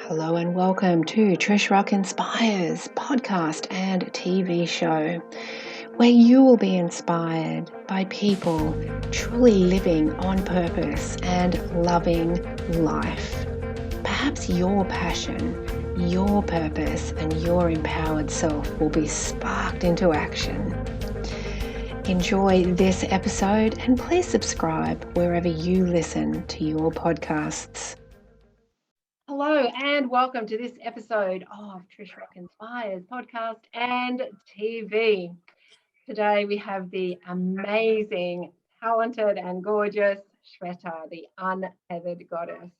Hello and welcome to Trish Rock Inspires podcast and TV show, where you will be inspired by people truly living on purpose and loving life. Perhaps your passion, your purpose, and your empowered self will be sparked into action. Enjoy this episode and please subscribe wherever you listen to your podcasts. Hello and welcome to this episode of Trish Rock Inspires podcast and TV. Today we have the amazing, talented and gorgeous Shveta, the Untethered Goddess.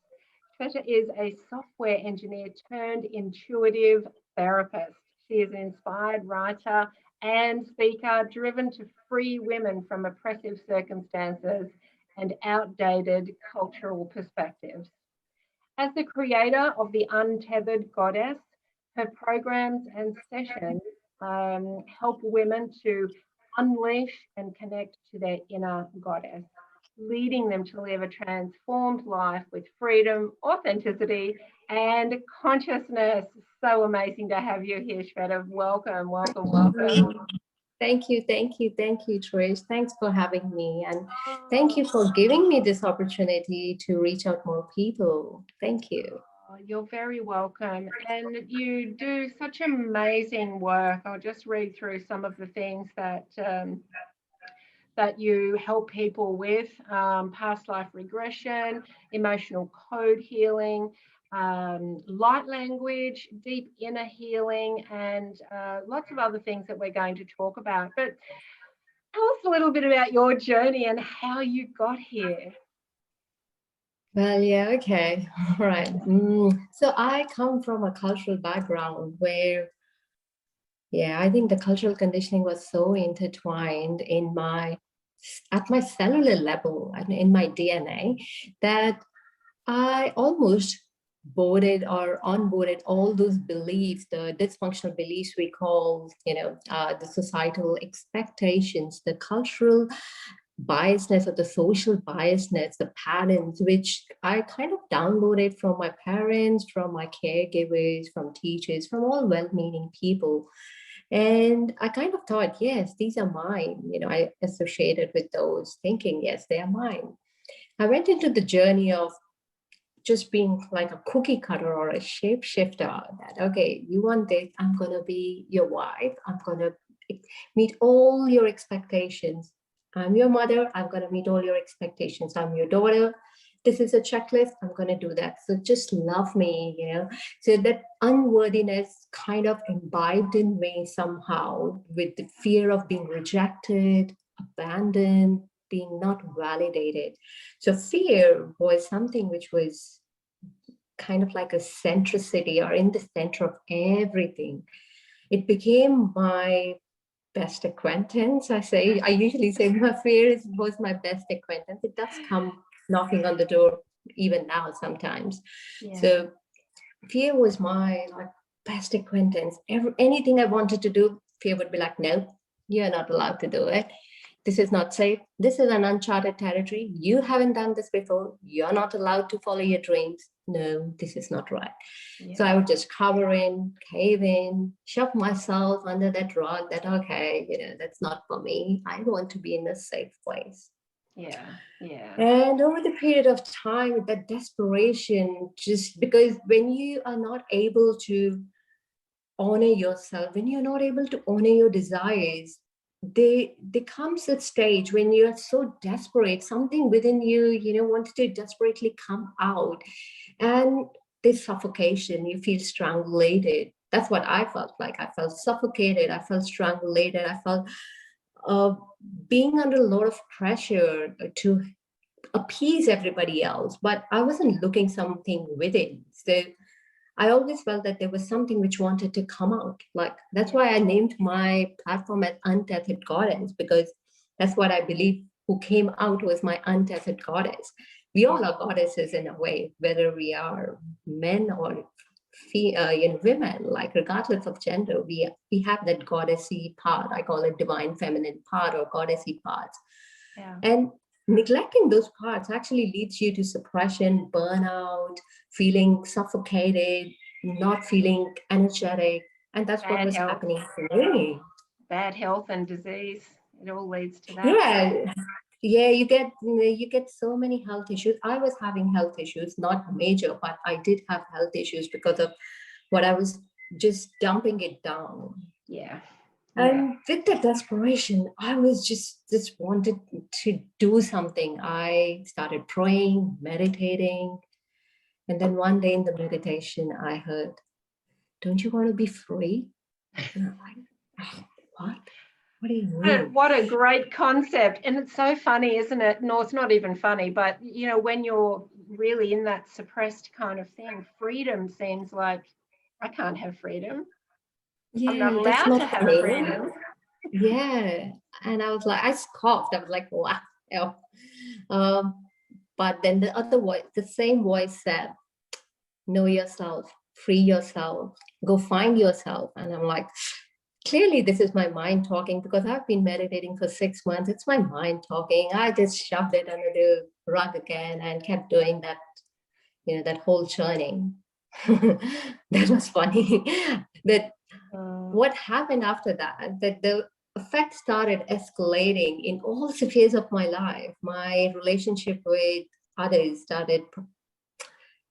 Shveta is a software engineer turned intuitive therapist. She is an inspired writer and speaker driven to free women from oppressive circumstances and outdated cultural perspectives. As the creator of the Untethered Goddess, her programs and sessions help women to unleash and connect to their inner goddess, leading them to live a transformed life with freedom, authenticity, and consciousness. So amazing to have you here, Shveta. Welcome, welcome, welcome. Thank you, Trish. Thanks for having me. And thank you for giving me this opportunity to reach out more people. Thank you. You're very welcome. And you do such amazing work. I'll just read through some of the things that you help people with: past life regression, emotional code healing, light language, deep inner healing, and lots of other things that we're going to talk about. But tell us a little bit about your journey and how you got here. Well, yeah, okay. All right. So I come from a cultural background where, I think the cultural conditioning was so intertwined at my cellular level and in my DNA that I almost boarded or onboarded all those beliefs, the dysfunctional beliefs we call, the societal expectations, the cultural biasness or the social biasness, the patterns, which I kind of downloaded from my parents, from my caregivers, from teachers, from all well-meaning people. And I kind of thought, yes, these are mine. I associated with those thinking, yes, they are mine. I went into the journey of just being like a cookie cutter or a shapeshifter, that, okay, you want this, I'm going to be your wife. I'm going to meet all your expectations. I'm your mother. I'm going to meet all your expectations. I'm your daughter. This is a checklist. I'm going to do that. So just love me, So that unworthiness kind of imbibed in me somehow, with the fear of being rejected, abandoned, being not validated. So fear was something which was kind of like a centricity or in the center of everything. It became my best acquaintance. I usually say my fear was my best acquaintance. It does come knocking on the door even now sometimes. Yeah. So fear was my best acquaintance. Anything I wanted to do, fear would be like, no, you're not allowed to do it. This is not safe. This is an uncharted territory. You haven't done this before. You're not allowed to follow your dreams. No, this is not right. Yeah. So I would just cover in, cave in, shove myself under that rug that, okay, that's not for me. I want to be in a safe place. Yeah. And over the period of time, that desperation, just because when you are not able to honor yourself, when you're not able to honor your desires, there comes a stage when you're so desperate, something within you, wants to desperately come out, and this suffocation, you feel strangulated. That's what I felt like. I felt suffocated. I felt strangulated. I felt being under a lot of pressure to appease everybody else, but I wasn't looking something within. So I always felt that there was something which wanted to come out. That's why I named my platform as Untethered Goddess, because that's what I believe who came out was my untethered goddess. We all are goddesses in a way, whether we are men or women, regardless of gender, we have that goddessy part. I call it divine feminine part or goddessy part. Yeah. And neglecting those parts actually leads you to suppression, burnout, feeling suffocated, not feeling energetic. And that's what Bad was health, happening to me. bad health and disease. It all leads to that. Yeah. Yeah, you get so many health issues. I was having health issues, not major, but I did have health issues because of what I was just dumping it down. Yeah. And with the desperation, I was just wanted to do something. I started praying, meditating, and then one day in the meditation, I heard, "Don't you want to be free?" And I'm like, "Oh, what? What do you mean?" What a great concept. And it's so funny, isn't it? No, it's not even funny, but when you're really in that suppressed kind of thing, freedom seems like I can't have freedom. I'm not Yeah, that's allowed not to have funny. freedom. Yeah. And I was like, I scoffed. I was like, wow. Um, but then the other voice, the same voice said, know yourself, free yourself, go find yourself. And I'm like, clearly this is my mind talking, because I've been meditating for 6 months. It's my mind talking. I just shoved it under the rug again and kept doing that, that whole churning. That was funny. That what happened after that, that the effect started escalating in all spheres of my life. My relationship with others started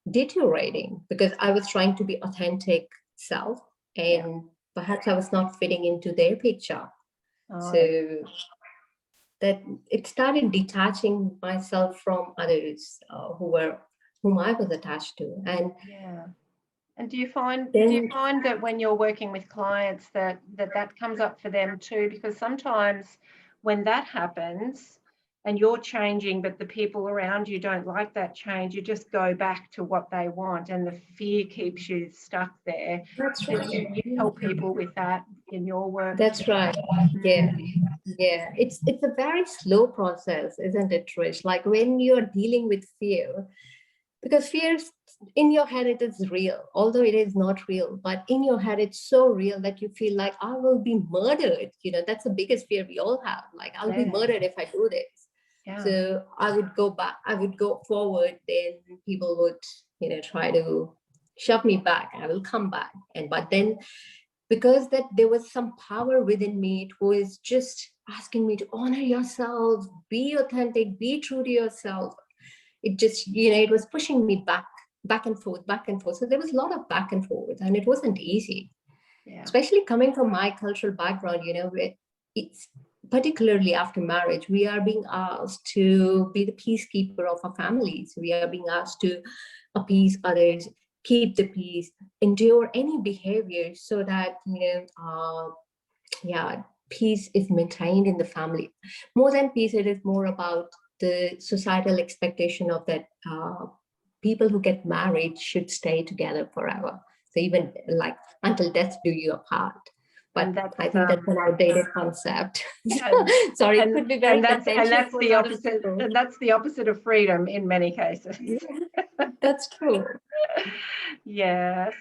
deteriorating because I was trying to be authentic self, and perhaps I was not fitting into their picture. So that it started detaching myself from others whom I was attached to. And and do you find that when you're working with clients that comes up for them too? Because sometimes when that happens and you're changing, but the people around you don't like that change, you just go back to what they want, and the fear keeps you stuck there. That's right. You help people with that in your work. That's right. Yeah. Yeah. It's a very slow process, isn't it, Trish? Like when you're dealing with fear, because fear in your head, it is real, although it is not real, but in your head, it's so real that you feel like I will be murdered. That's the biggest fear we all have. Like, I'll be murdered if I do this. So I would go back, I would go forward, then people would, try to shove me back. I will come back. But then because that there was some power within me who is just asking me to honor yourself, be authentic, be true to yourself. It just, it was pushing me back and forth, back and forth. So there was a lot of back and forth, and it wasn't easy, especially coming from my cultural background, it's particularly after marriage, we are being asked to be the peacekeeper of our families. We are being asked to appease others, keep the peace, endure any behavior so that, peace is maintained in the family. More than peace, it is more about the societal expectation of that people who get married should stay together forever. So even like until death do you apart. But I think that's an outdated concept. Sorry, it could be very contentious for the opposite. And that's the opposite of freedom in many cases. That's true.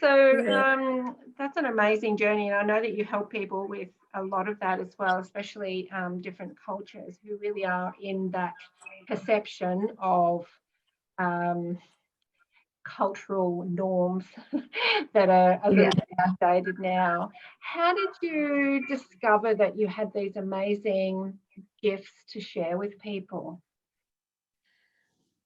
So that's an amazing journey, and I know that you help people with a lot of that as well, especially different cultures who really are in that perception of cultural norms that are a little bit outdated now. How did you discover that you had these amazing gifts to share with people?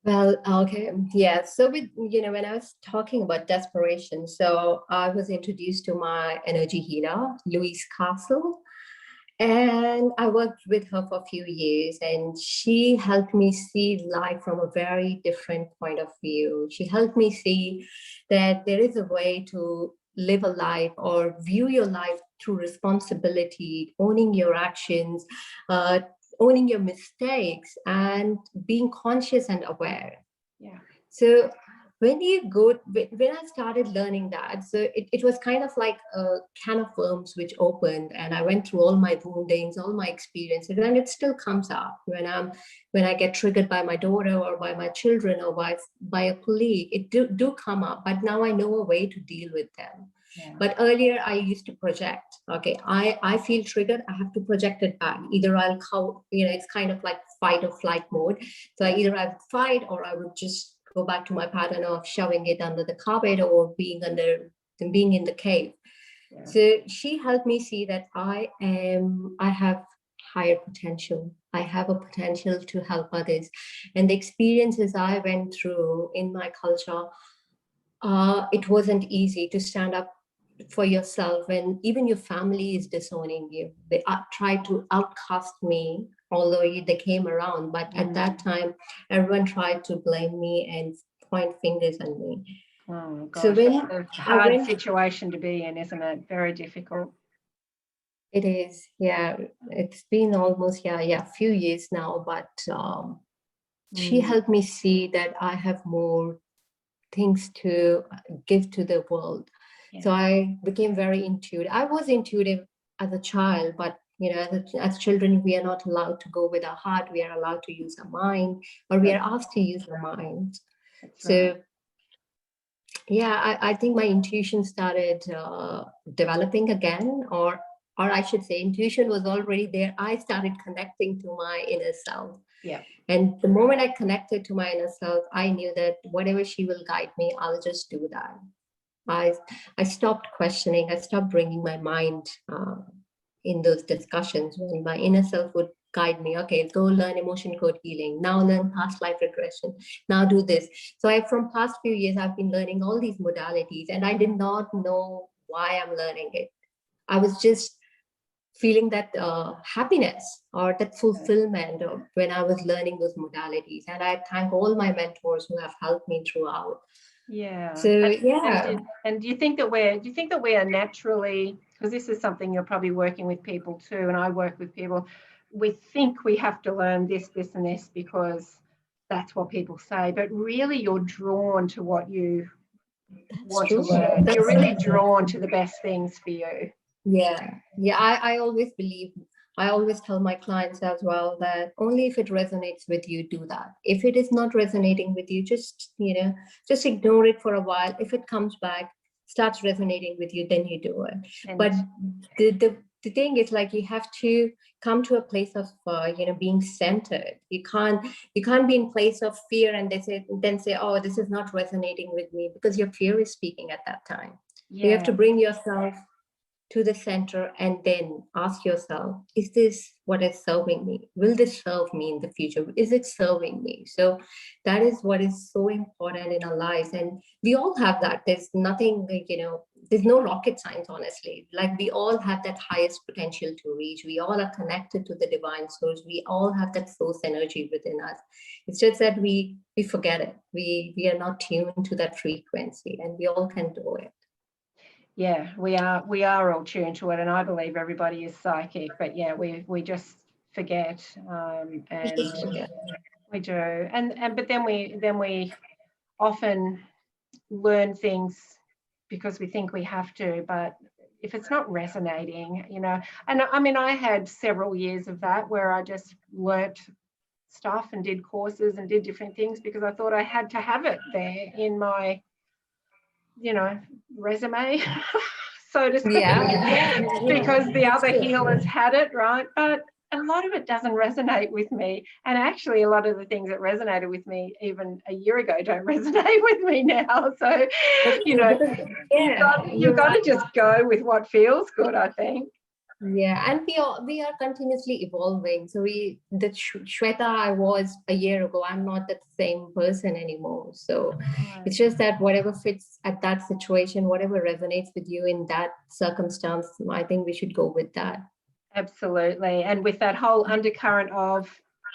Well, okay. Yeah. So when I was talking about desperation, so I was introduced to my energy healer, Louise Castle. And I worked with her for a few years, and she helped me see life from a very different point of view. She helped me see that there is a way to live a life or view your life through responsibility, owning your actions, owning your mistakes, and being conscious and aware. So when I started learning that, so it was kind of like a can of worms which opened, and I went through all my woundings, all my experiences, and it still comes up when I get triggered by my daughter or by my children or by a colleague. It do come up, but now I know a way to deal with them. Yeah. But earlier I used to project. Okay, I feel triggered, I have to project it back. Either I'll it's kind of like fight or flight mode. So either I would fight, or I would just go back to my pattern of shoving it under the carpet or being in the cave. Yeah. So she helped me see that I have higher potential. I have a potential to help others. And the experiences I went through in my culture, it wasn't easy to stand up for yourself when even your family is disowning you. They try to outcast me, although they came around. But at that time, everyone tried to blame me and point fingers at me. Oh, gosh. So it's a hard situation to be in, isn't it? Very difficult. It is, yeah. It's been almost, a few years now, but she helped me see that I have more things to give to the world. Yeah. So I became very intuitive. I was intuitive as a child, but as children, we are not allowed to go with our heart. We are allowed to use our mind, or we are asked to use our mind. That's so right. Yeah, I think my intuition started developing again, or I should say intuition was already there. I started connecting to my inner self. Yeah. And the moment I connected to my inner self, I knew that whatever she will guide me, I'll just do that. I stopped questioning. I stopped bringing my mind in those discussions when my inner self would guide me. Okay, go learn emotion code healing. Now learn past life regression. Now do this. So from past few years, I've been learning all these modalities, and I did not know why I'm learning it. I was just feeling that happiness or that fulfillment when I was learning those modalities. And I thank all my mentors who have helped me throughout. Yeah. So and do you think that we are naturally, because this is something you're probably working with people too, and I work with people, we think we have to learn this, and this because that's what people say, but really you're drawn to what you want to learn. You're really drawn to the best things for you. Yeah. I always believe, I always tell my clients as well that only if it resonates with you, do that. If it is not resonating with you, just ignore it for a while. If it comes back, starts resonating with you, then you do it. And but the thing is, like, you have to come to a place of being centered. You can't be in place of fear and then say, oh, this is not resonating with me, because your fear is speaking at that time. Yeah. You have to bring yourself to the center and then ask yourself, is this what is serving me? Will this serve me in the future? Is it serving me? So that is what is so important in our lives. And we all have that. There's nothing, there's no rocket science, honestly. Like, we all have that highest potential to reach. We all are connected to the divine source. We all have that source energy within us. It's just that we forget it. We are not tuned to that frequency, and we all can do it. Yeah, we are all tuned to it, and I believe everybody is psychic, but yeah, we just forget, and we do, and but then we often learn things because we think we have to, but if it's not resonating, and I mean, I had several years of that where I just learnt stuff and did courses and did different things because I thought I had to have it there in my resume, so to speak, because the other healers had it, right? But a lot of it doesn't resonate with me. And actually, a lot of the things that resonated with me even a year ago don't resonate with me now. So, you've got to just go with what feels good, I think. Yeah, and we are continuously evolving. So the Shveta I was a year ago, I'm not that same person anymore. So it's just that whatever fits at that situation, whatever resonates with you in that circumstance, I think we should go with that. Absolutely. And with that whole undercurrent of,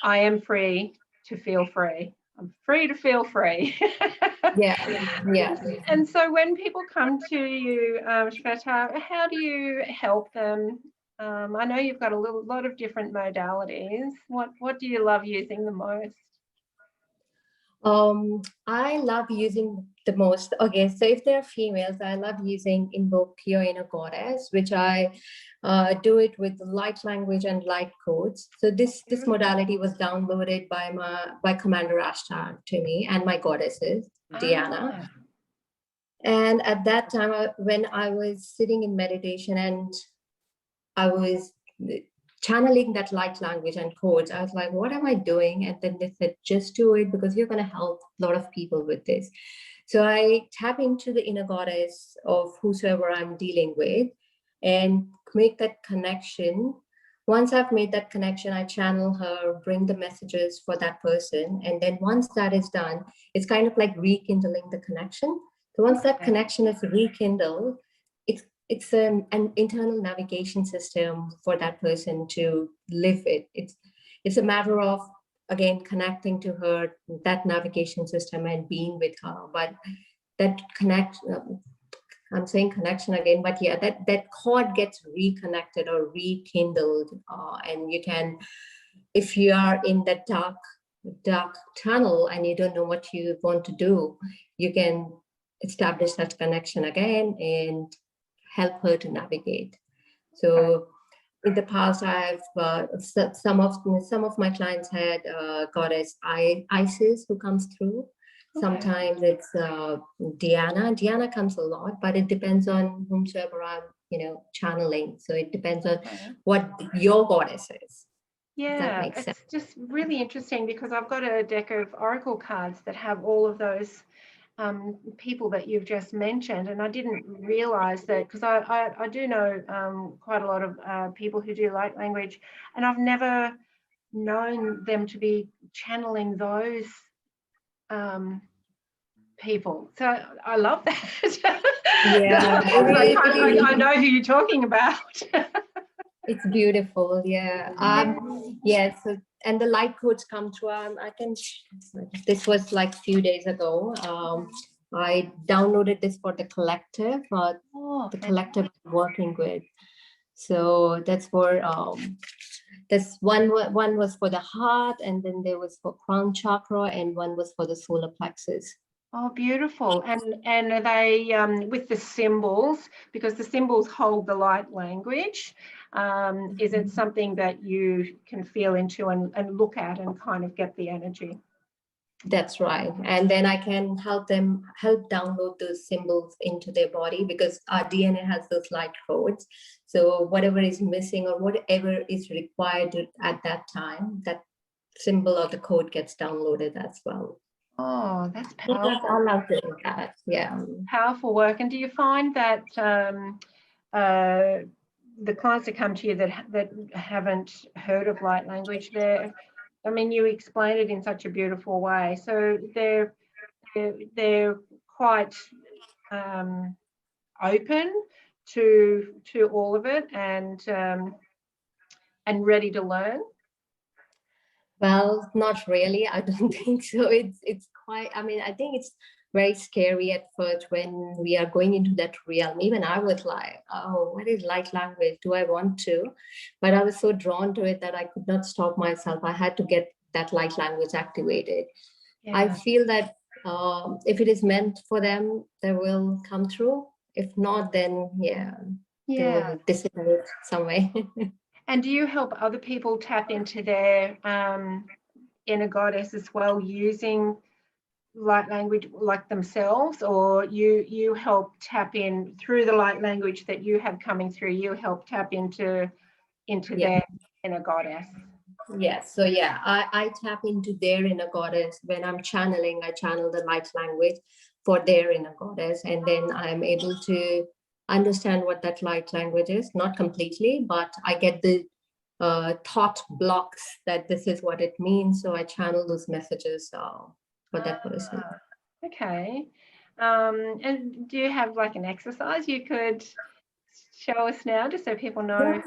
I am free to feel free. I'm free to feel free. Yeah. And so when people come to you, Shveta, how do you help them? I know you've got a lot of different modalities. What do you love using the most? I love using the most. Okay, so if they're females, I love using Invoke Your Inner Goddess, which I do it with light language and light codes. So this modality was downloaded by Commander Ashtar to me and my goddesses, Diana. And at that time, when I was sitting in meditation and I was channeling that light language and codes, I was like, what am I doing? And then they said, just do it because you're going to help a lot of people with this. So I tap into the inner goddess of whosoever I'm dealing with and make that connection. Once I've made that connection, I channel her, bring the messages for that person. And then once that is done, it's kind of like rekindling the connection. So once that connection is rekindled, it's an internal navigation system for that person to live it. It's a matter of, again, connecting to her, that navigation system, and being with her. But that I'm saying connection again, but yeah, that cord gets reconnected or rekindled. And you can, if you are in that dark tunnel and you don't know what you want to do, you can establish that connection again and help her to navigate. So in the past, I've some of my clients had goddess Isis who comes through. Sometimes it's Diana. Diana comes a lot, but it depends on whomsoever I'm, channeling. So it depends on what your goddess is. Yeah, it's just really interesting because I've got a deck of oracle cards that have all of those people that you've just mentioned, and I didn't realize that, because I do know quite a lot of people who do light language, and I've never known them to be channeling those people. So I love that. Yeah, I know who you're talking about. It's beautiful. Yeah. Yes. And the light codes come through. This was like a few days ago. I downloaded this for the collective, the collective I'm working with. So that's for this one was for the heart, and then there was for crown chakra, and one was for the solar plexus. Oh, beautiful. And are they with the symbols, because the symbols hold the light language? Is it something that you can feel into and look at and kind of get the energy? That's right. And then I can help download those symbols into their body, because our DNA has those light codes. So whatever is missing or whatever is required at that time, that symbol or the code gets downloaded as well. Oh, that's powerful. I love doing that. Yeah. Powerful work. And do you find that the clients that come to you that haven't heard of light language, I mean, you explain it in such a beautiful way. So they're quite open to all of it and ready to learn. Well, not really. I don't think so. It's quite, I mean, I think it's very scary at first when we are going into that realm. Even I was like, oh, what is light language? Do I want to? But I was so drawn to it that I could not stop myself. I had to get that light language activated. Yeah. I feel that if it is meant for them, they will come through. If not, then they will dissipate some way. And do you help other people tap into their inner goddess as well, using light language like themselves, or you help tap in through the light language that you have coming through? You help tap into their inner goddess. Yes. So yeah, I tap into their inner goddess. When I'm channeling, I channel the light language for their inner goddess, and then I'm able to understand what that light language is. Not completely, but I get the thought blocks that this is what it means. So I channel those messages for that person. Okay. And do you have like an exercise you could show us now, just so people know?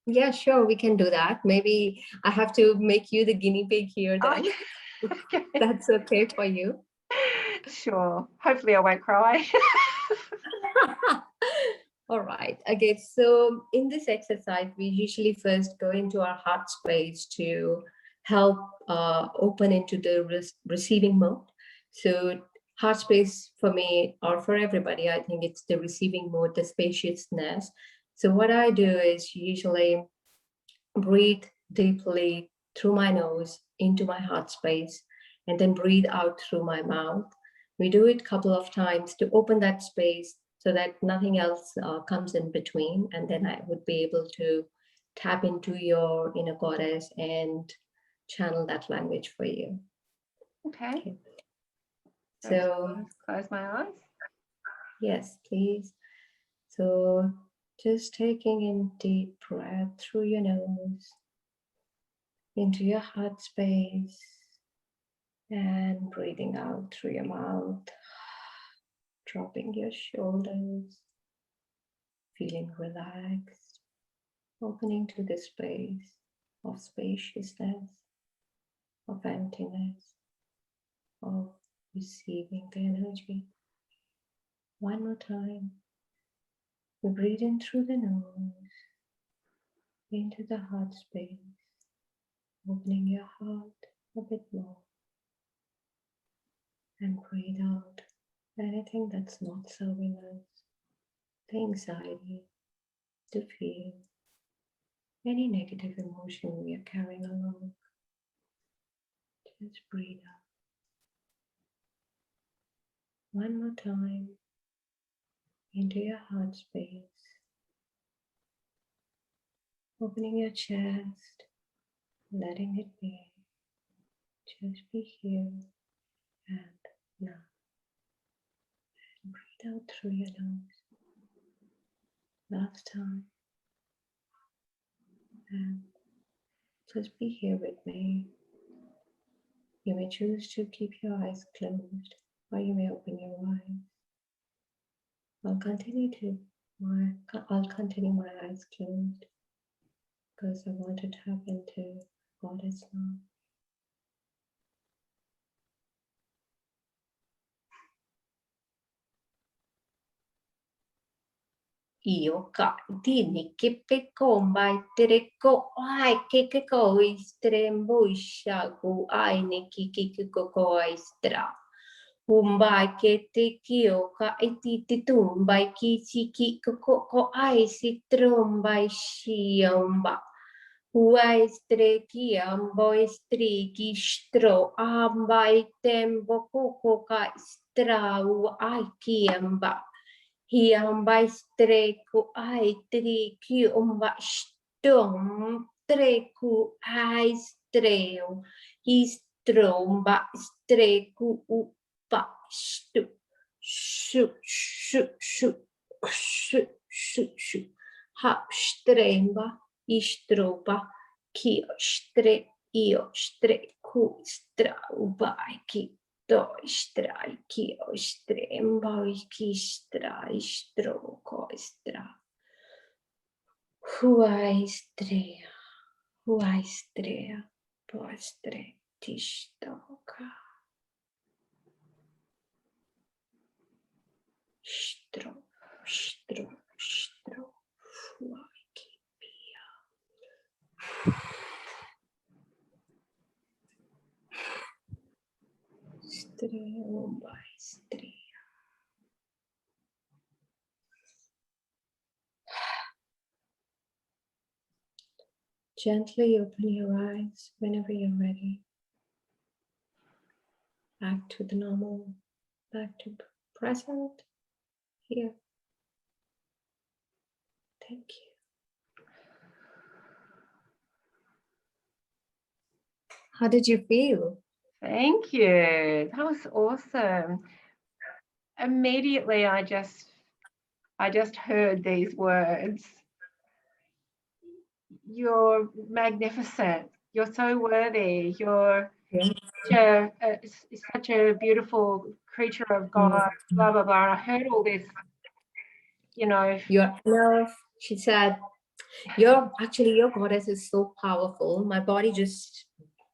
Yeah, sure, we can do that. Maybe I have to make you the guinea pig here then. Okay. That's okay for you. Sure. Hopefully I won't cry. All right. Okay. So in this exercise, we usually first go into our heart space to help open into the receiving mode. So heart space for me, or for everybody, I think it's the receiving mode, the spaciousness. So what I do is usually breathe deeply through my nose into my heart space, and then breathe out through my mouth. We do it a couple of times to open that space so that nothing else comes in between, and then I would be able to tap into your inner goddess and channel that language for you. Okay. So close my eyes. Yes, please. So just taking in deep breath through your nose into your heart space, and breathing out through your mouth, dropping your shoulders, feeling relaxed, opening to the space of spaciousness, of emptiness, of receiving the energy. One more time. We breathe in through the nose, into the heart space, opening your heart a bit more, and breathe out anything that's not serving us, the anxiety, the fear, any negative emotion we are carrying along. Just breathe out. One more time into your heart space, opening your chest, letting it be. Just be here and now. And breathe out through your nose. Last time. And just be here with me. You may choose to keep your eyes closed, or you may open your eyes. I'll continue my eyes closed because I want to tap into Goddess now. Io dini che pe combai tere ko ai che coi strembo ishaku ai ne ki ko koi stra. Umbai che te kio ka iti te tumbai ki ki ko ai si trombai shiomba. Uai streki amboi streki stro ambai tembo koko ka stra uai kiamba. Hiamba streku ai triki stom treku ai streu. Histromba streku upa stu. Shu shu shu shu shu shu. Ha stremba istroba ki stre io streku strauba ki. Ki ostremba kistra istro koistra. Huaistrea, postre tistoka. Stro, huaiki pia. Gently open your eyes whenever you're ready. Back to the normal, back to present, here. Thank you. How did you feel? Thank you. That was awesome. Immediately, I just heard these words. You're magnificent. You're so worthy. You're such a beautiful creature of God, blah, blah, blah. And I heard all this, you know. You're enough, she said. Your goddess is so powerful. My body just,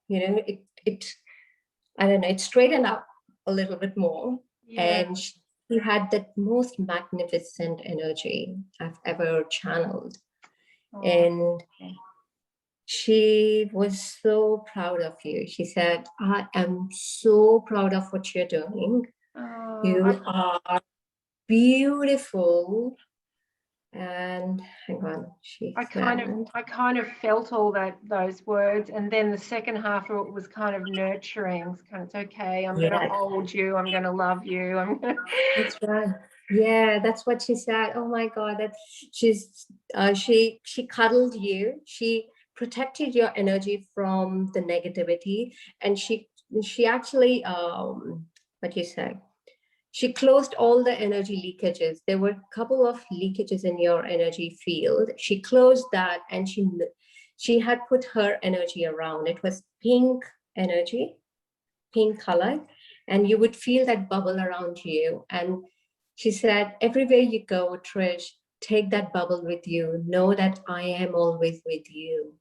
it I don't know, it straightened up a little bit more. Yeah. And she had the most magnificent energy I've ever channeled. Oh, and okay. She was so proud of you. She said, I am so proud of what you're doing. You are beautiful. And hang on, I kind of felt all those words, and then the second half of it was kind of nurturing. It's kind of, it's okay. I'm going to hold you. I'm going to love you. That's right. Yeah, that's what she said. Oh my God, that she cuddled you. She protected your energy from the negativity, and she actually what you say? She closed all the energy leakages. There were a couple of leakages in your energy field. She closed that, and she had put her energy around. It was pink energy, pink color, and you would feel that bubble around you. And she said, everywhere you go, Trish, take that bubble with you. Know that I am always with you.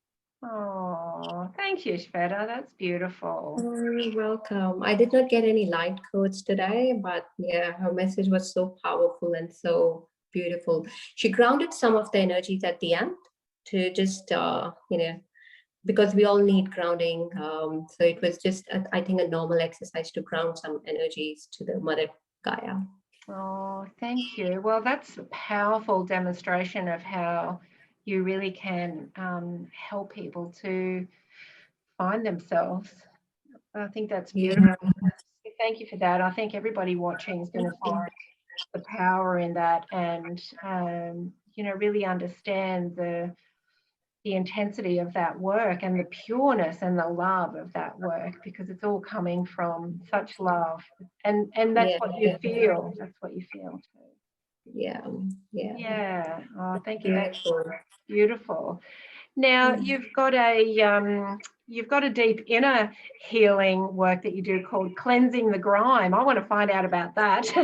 Oh, thank you, Shveta. That's beautiful. Oh, you're welcome. I did not get any light codes today, but yeah, her message was so powerful and so beautiful. She grounded some of the energies at the end to just, because we all need grounding. So it was just, I think, a normal exercise to ground some energies to the Mother Gaia. Oh, thank you. Well, that's a powerful demonstration of how you really can help people to find themselves. I think that's beautiful. Yeah. Thank you for that. I think everybody watching is going to find the power in that, and really understand the intensity of that work and the pureness and the love of that work, because it's all coming from such love, and that's what you feel. That's what you feel too. Yeah. Oh, thank you. That's beautiful. Now you've got a deep inner healing work that you do called cleansing the grime. I want to find out about that. Yeah,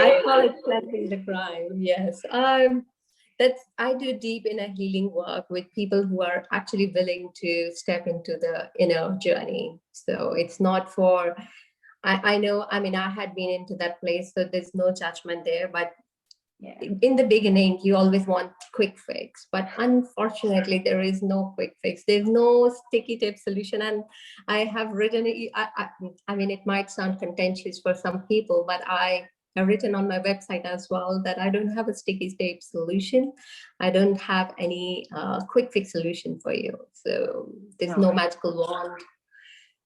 I call it cleansing the grime. Yes. I do deep inner healing work with people who are actually willing to step into the inner journey. So it's not for, I know, I mean, I had been into that place, so there's no judgment there, but in the beginning, you always want quick fix, but unfortunately, there is no quick fix. There's no sticky tape solution. And I have written, I mean, it might sound contentious for some people, but I have written on my website as well that I don't have a sticky tape solution. I don't have any quick fix solution for you. So there's no magical wand.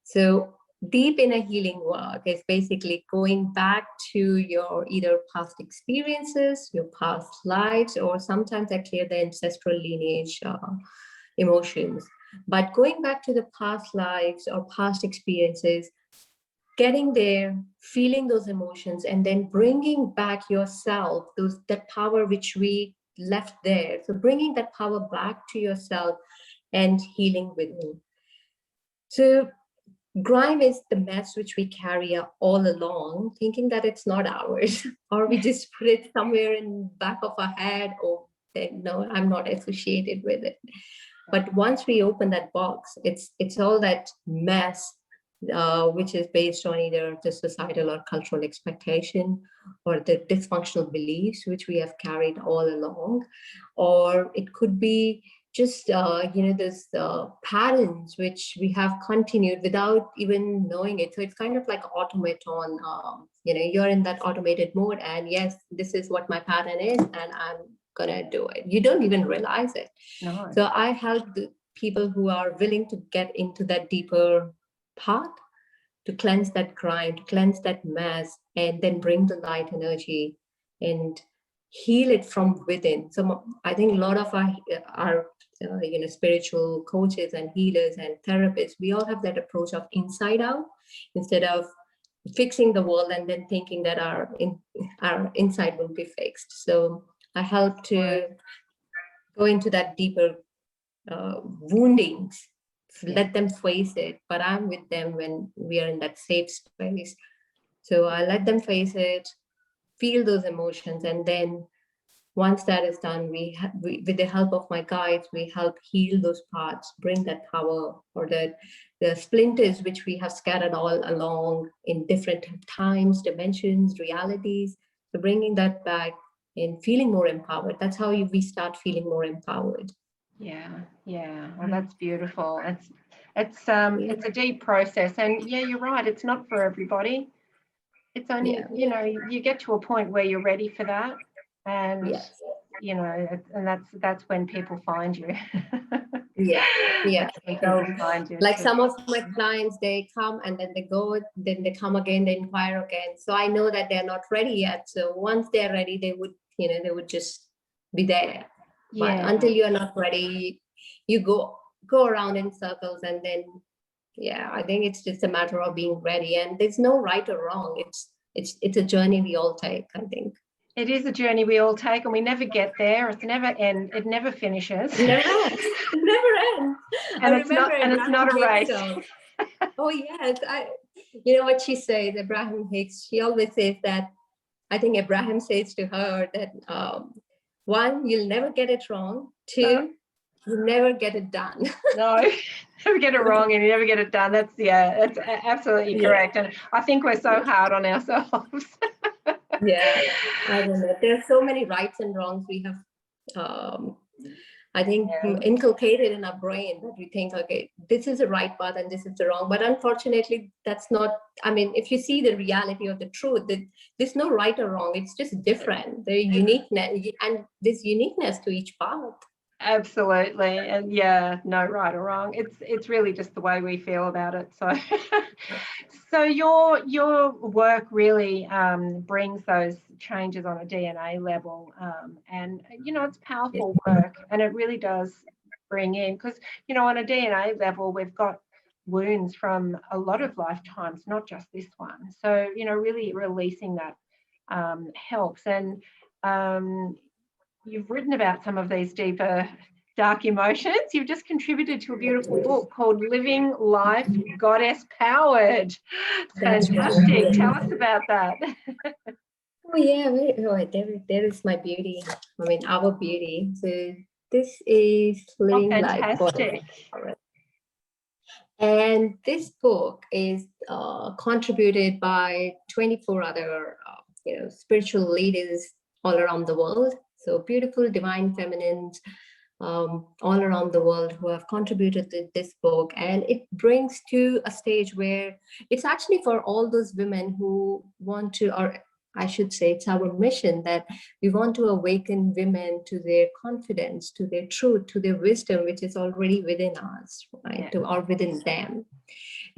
So deep inner healing work is basically going back to your either past experiences, your past lives, or sometimes I clear the ancestral lineage emotions. But going back to the past lives or past experiences, getting there, feeling those emotions, and then bringing back yourself, that power which we left there. So bringing that power back to yourself and healing within. So grime is the mess which we carry all along, thinking that it's not ours, or we just put it somewhere in the back of our head, or then no, I'm not associated with it. But once we open that box, it's all that mess, which is based on either the societal or cultural expectation, or the dysfunctional beliefs which we have carried all along, or it could be just this patterns which we have continued without even knowing it. So it's kind of like automaton. You're in that automated mode, and yes, this is what my pattern is, and I'm gonna do it. You don't even realize it. No. So I help the people who are willing to get into that deeper path, to cleanse that grime, to cleanse that mess, and then bring the light energy and heal it from within. So I think a lot of our spiritual coaches and healers and therapists, we all have that approach of inside out, instead of fixing the world and then thinking that our inside will be fixed. So I help to go into that deeper woundings, let them face it, but I'm with them when we are in that safe space. So I let them face it, feel those emotions, and then once that is done, we with the help of my guides, we help heal those parts, bring that power, or the splinters which we have scattered all along in different times, dimensions, realities. So bringing that back and feeling more empowered. That's how we start feeling more empowered. Yeah. Well, that's beautiful. It's a deep process, and yeah, you're right. It's not for everybody. It's only, you know, you get to a point where you're ready for that. And, you know, and that's when people find you. That's when people find you. Like some of my clients, they come and then they go, then they come again, they inquire again. So I know that they're not ready yet. So once they're ready, they would, you know, they would just be there. But until you're not ready, you go around in circles, and then I think it's just a matter of being ready, and there's no right or wrong. It's a journey we all take, I think. It is a journey we all take, and we never get there. It's never end. It never finishes. It never ends. It never ends. And it's not a race. Oh yes, you know what she says, Abraham Hicks. She always says that. I think Abraham says to her that 1, you'll never get it wrong. 2, you never get it done. No, never get it wrong, and you never get it done. That's absolutely correct. And I think we're so hard on ourselves. I don't know. There are so many rights and wrongs we have. I think inculcated in our brain that we think, okay, this is the right path and this is the wrong. But unfortunately, that's not. I mean, if you see the reality of the truth, there's no right or wrong. It's just different. There's uniqueness, and there's uniqueness to each path. Absolutely. And no right or wrong. It's really just the way we feel about it. So your work really brings those changes on a DNA level, and you know, it's powerful work, and it really does bring in, because you know, on a DNA level we've got wounds from a lot of lifetimes, not just this one. So you know, really releasing that helps. And you've written about some of these deeper, dark emotions. You've just contributed to a beautiful book called Living Life Goddess Powered. Fantastic. Tell us about that. There is my beauty. I mean, our beauty. So this is Living Life Goddess Powered. And this book is contributed by 24 other spiritual leaders all around the world. So beautiful divine feminines all around the world who have contributed to this book. And it brings to a stage where it's actually for all those women who want to, or I should say, it's our mission that we want to awaken women to their confidence, to their truth, to their wisdom, which is already within us, right? Or within them.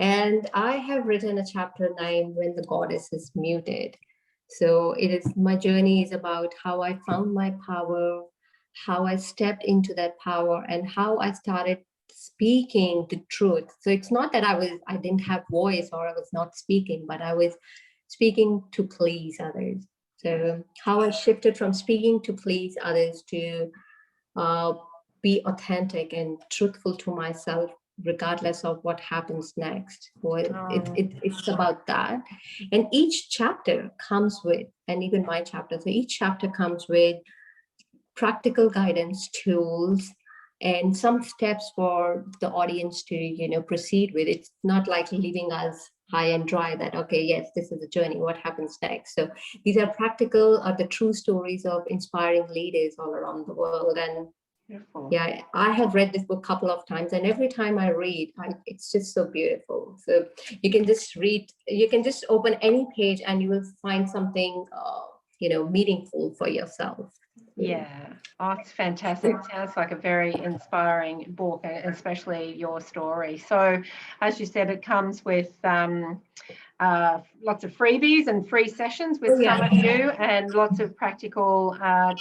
And I have written a chapter 9, When the Goddess is Muted. So my journey is about how I found my power, how I stepped into that power, and how I started speaking the truth. So it's not that I didn't have voice or I was not speaking, but I was speaking to please others. So how I shifted from speaking to please others to be authentic and truthful to myself, regardless of what happens next. It's about that. And each chapter comes with, and even my chapter, so each chapter comes with practical guidance, tools, and some steps for the audience to proceed with. It's not like leaving us high and dry that, okay, yes, this is the journey, what happens next? So these are practical, the true stories of inspiring leaders all around the world. And beautiful. I have read this book a couple of times, and every time I read, it's just so beautiful. So you can just read, you can just open any page and you will find something meaningful for yourself. It's fantastic. It sounds like a very inspiring book, especially your story. So as you said, it comes with lots of freebies and free sessions with some of you, and lots of practical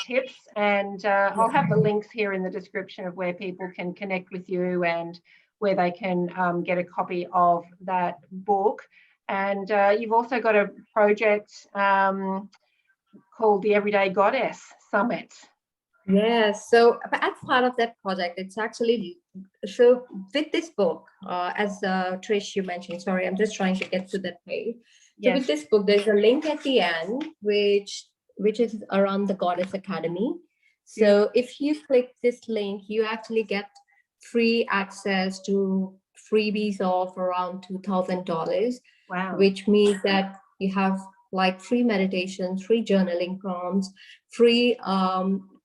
tips. And I'll have the links here in the description of where people can connect with you and where they can get a copy of that book. And you've also got a project called the Everyday Goddess Summit. Yes, so as part of that project, it's actually, so with this book, as Trish, you mentioned, sorry, I'm just trying to get to that page. So with this book, there's a link at the end, which is around the Goddess Academy. So if you click this link, you actually get free access to freebies of around $2,000. Wow. Which means that you have like free meditations, free journaling prompts, free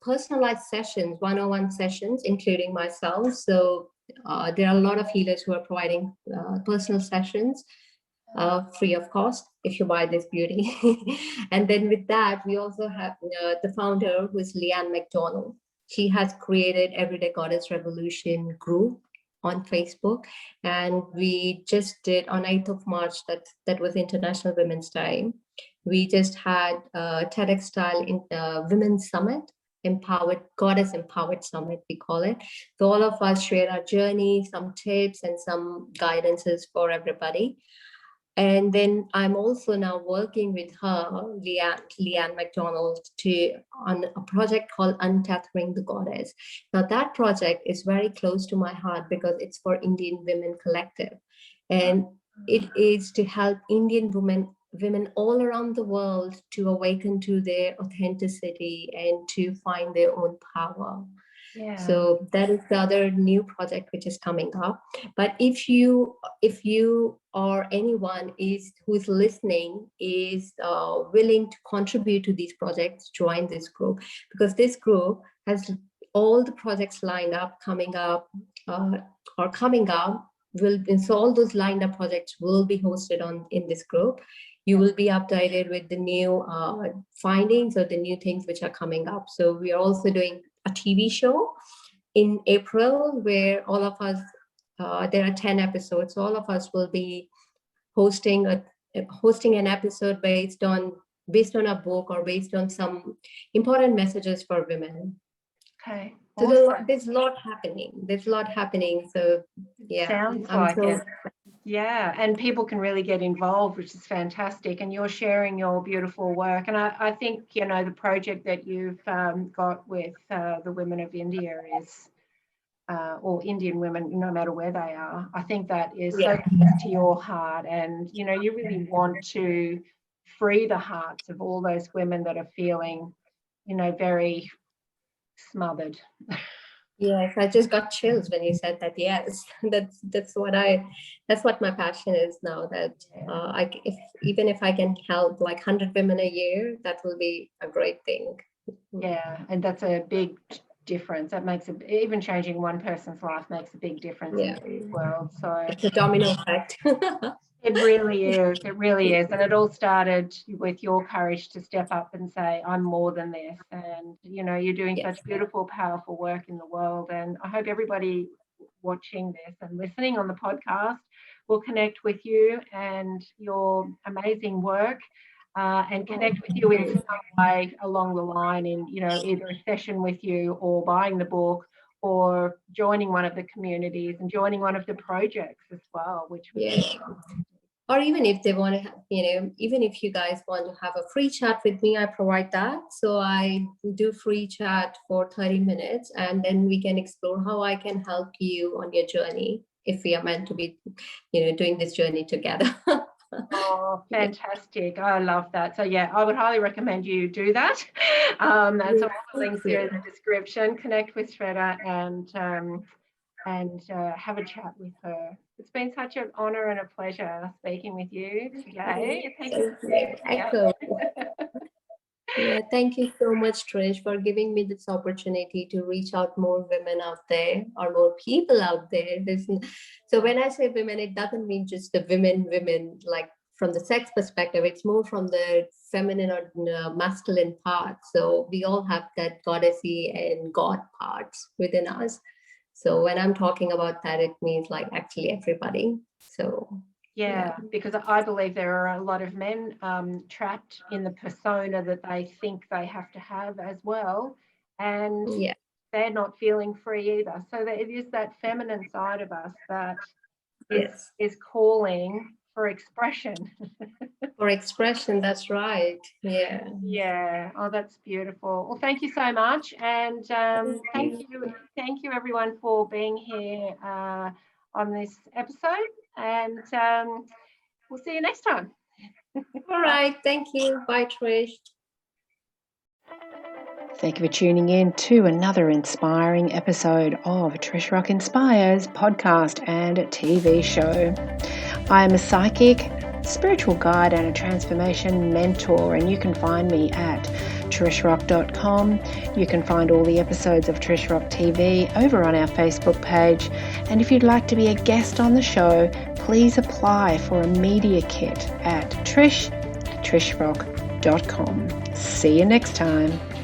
personalized sessions, one-on-one sessions, including myself. So there are a lot of healers who are providing personal sessions. free of cost if you buy this beauty. And then with that, we also have the founder, who is Leanne McDonald. She has created Everyday Goddess Revolution group on Facebook, and we just did on 8th of March, that was International Women's Day. We just had a TEDx style in Women's Summit, Goddess Empowered Summit, we call it. So all of us share our journey, some tips and some guidances for everybody. And then I'm also now working with her, Leanne McDonald, on a project called Untethered Goddess. Now that project is very close to my heart because it's for Indian Women Collective. And it is to help Indian women all around the world to awaken to their authenticity and to find their own power. Yeah. So that is the other new project which is coming up. But if you or anyone who's listening is willing to contribute to these projects, join this group, because this group has all the projects lined up, coming up. So all those lined up projects will be hosted in this group. You will be updated with the new findings or the new things which are coming up. So we are also doing a TV show in April where all of us, there are 10 episodes. So all of us will be hosting an episode based on a book or based on some important messages for women. Okay. So awesome. there's a lot happening. So yeah. Sounds like it. Yeah, and people can really get involved, which is fantastic. And you're sharing your beautiful work. And I think, the project that you've got with the women of India is, or Indian women, no matter where they are, I think that is so close to your heart. And, you really want to free the hearts of all those women that are feeling, very smothered. Yes, I just got chills when you said that. Yes, that's what my passion is now. That even if I can help like 100 women a year, that will be a great thing. Yeah, and that's a big difference. That makes even changing one person's life makes a big difference in the world. So it's a domino effect. It really is. It really is. And it all started with your courage to step up and say, I'm more than this. And, you're doing such beautiful, powerful work in the world. And I hope everybody watching this and listening on the podcast will connect with you and your amazing work and connect with you in some way along the line in, either a session with you or buying the book or joining one of the communities and joining one of the projects as well, which or even if they want to have, even if you guys want to have a free chat with me, I provide that. So I do free chat for 30 minutes and then we can explore how I can help you on your journey if we are meant to be, doing this journey together. Oh, fantastic. I love that. So yeah, I would highly recommend you do that. And so all the links here in the description. Connect with Shveta and have a chat with her. It's been such an honor and a pleasure speaking with you today. Thank you. Yeah, thank you so much, Trish, for giving me this opportunity to reach out more women out there or more people out there. So when I say women, it doesn't mean just the women, like from the sex perspective, it's more from the feminine or masculine part. So we all have that goddessy and God parts within us. So when I'm talking about that, it means like actually everybody. So yeah, because I believe there are a lot of men trapped in the persona that they think they have to have as well. And they're not feeling free either. So it is that feminine side of us that is calling for expression. For expression, that's right. Yeah. Yeah. Oh, that's beautiful. Well, thank you so much. And thank you everyone for being here on this episode. And we'll see you next time. All right. Thank you. Bye, Trish. Thank you for tuning in to another inspiring episode of Trish Rock Inspires podcast and TV show. I am a psychic, spiritual guide and a transformation mentor, and you can find me at trishrock.com. You can find all the episodes of Trish Rock TV over on our Facebook page. And if you'd like to be a guest on the show, please apply for a media kit at trishrock.com. See you next time.